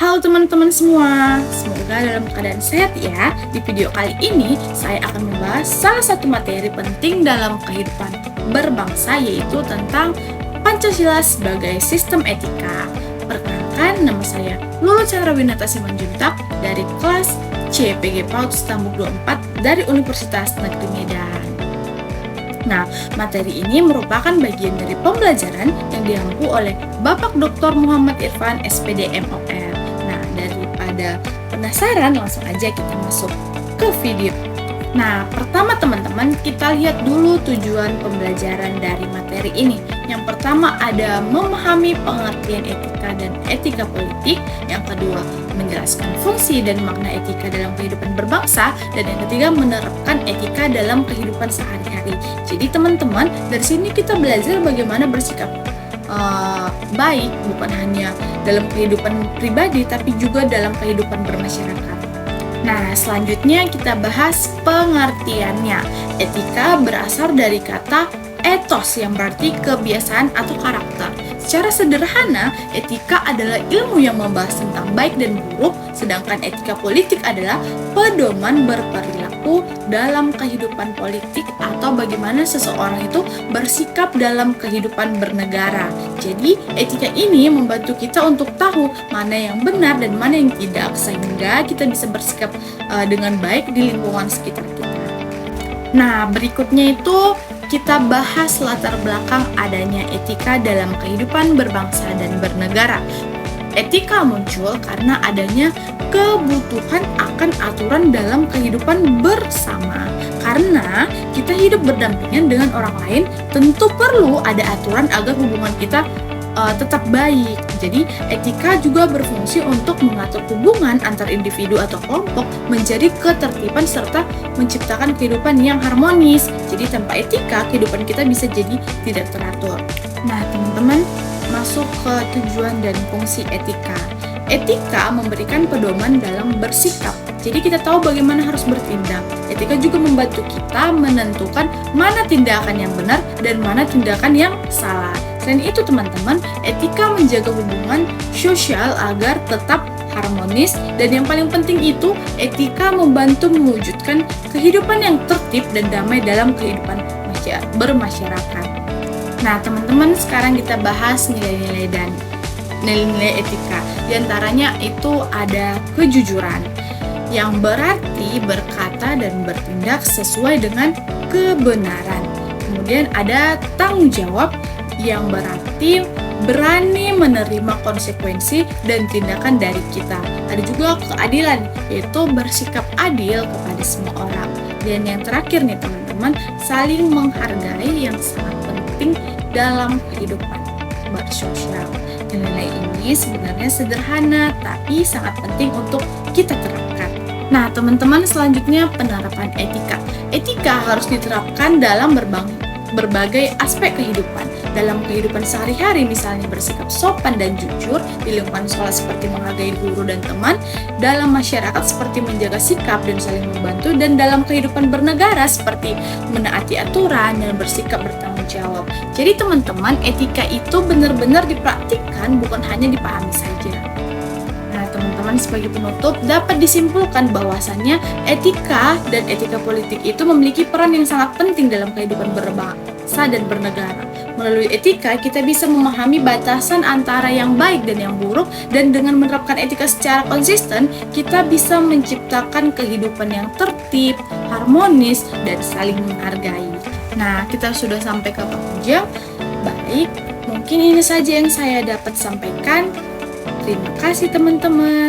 Halo teman-teman semua, semoga dalam keadaan sehat ya. Di video kali ini, saya akan membahas salah satu materi penting dalam kehidupan berbangsa, yaitu tentang Pancasila sebagai sistem etika. Perkenalkan, nama saya Lulu Chandrawinata Simanjuntak dari kelas CPG PAUD Stambuk 24 dari Universitas Negeri Medan. Nah, materi ini merupakan bagian dari pembelajaran yang diampu oleh Bapak Dr. Muhammad Irfan, SPD MOR. Nah, daripada penasaran, langsung aja kita masuk ke video. Nah, pertama teman-teman, kita lihat dulu tujuan pembelajaran dari materi ini. Yang pertama ada memahami pengertian etika dan etika politik. Yang kedua, menjelaskan fungsi dan makna etika dalam kehidupan berbangsa. Dan yang ketiga, menerapkan etika dalam kehidupan sehari-hari. Jadi teman-teman, dari sini kita belajar bagaimana bersikap baik, bukan hanya dalam kehidupan pribadi, tapi juga dalam kehidupan bermasyarakat. Nah, selanjutnya kita bahas pengertiannya. Etika berasal dari kata ethos yang berarti kebiasaan atau karakter. Secara sederhana, etika adalah ilmu yang membahas tentang baik dan buruk, sedangkan etika politik adalah pedoman berperilaku dalam kehidupan politik atau bagaimana seseorang itu bersikap dalam kehidupan bernegara. Jadi, etika ini membantu kita untuk tahu mana yang benar dan mana yang tidak, sehingga kita bisa bersikap dengan baik di lingkungan sekitar kita. Nah, berikutnya itu kita bahas latar belakang adanya etika dalam kehidupan berbangsa dan bernegara. Etika muncul karena adanya kebutuhan akan aturan dalam kehidupan bersama. Karena kita hidup berdampingan dengan orang lain, tentu perlu ada aturan agar hubungan kita tetap baik. Jadi, etika juga berfungsi untuk mengatur hubungan antar individu atau kelompok menjadi ketertiban serta menciptakan kehidupan yang harmonis. Jadi, tanpa etika, kehidupan kita bisa jadi tidak teratur. Nah, teman-teman, masuk ke tujuan dan fungsi etika. Etika memberikan pedoman dalam bersikap. Jadi kita tahu bagaimana harus bertindak. Etika juga membantu kita menentukan mana tindakan yang benar dan mana tindakan yang salah. Selain itu teman-teman, etika menjaga hubungan sosial agar tetap harmonis, dan yang paling penting itu etika membantu mewujudkan kehidupan yang tertib dan damai dalam kehidupan bermasyarakat. Nah teman-teman, sekarang kita bahas nilai-nilai dan nilai-nilai etika. Di antaranya itu ada kejujuran, yang berarti berkata dan bertindak sesuai dengan kebenaran. Kemudian ada tanggung jawab, yang berarti berani menerima konsekuensi dan tindakan dari kita. Ada juga keadilan, yaitu bersikap adil kepada semua orang. Dan yang terakhir nih teman-teman, saling menghargai yang sangat penting dalam kehidupan bersosial. Nilai ini sebenarnya sederhana, tapi sangat penting untuk kita terapkan. Nah teman-teman, selanjutnya penerapan etika. Etika harus diterapkan dalam berbagai aspek kehidupan. Dalam kehidupan sehari-hari, misalnya bersikap sopan dan jujur, di lingkungan sekolah seperti menghargai guru dan teman, dalam masyarakat seperti menjaga sikap dan saling membantu, dan dalam kehidupan bernegara seperti menaati aturan dan bersikap bertanggung jawab. Jadi teman-teman, etika itu benar-benar dipraktikkan, bukan hanya dipahami saja. Nah teman-teman, sebagai penutup dapat disimpulkan bahwasannya etika dan etika politik itu memiliki peran yang sangat penting dalam kehidupan berbangsa dan bernegara. Melalui etika, kita bisa memahami batasan antara yang baik dan yang buruk, dan dengan menerapkan etika secara konsisten, kita bisa menciptakan kehidupan yang tertib, harmonis, dan saling menghargai. Nah, kita sudah sampai ke penghujung. Baik, mungkin ini saja yang saya dapat sampaikan. Terima kasih teman-teman.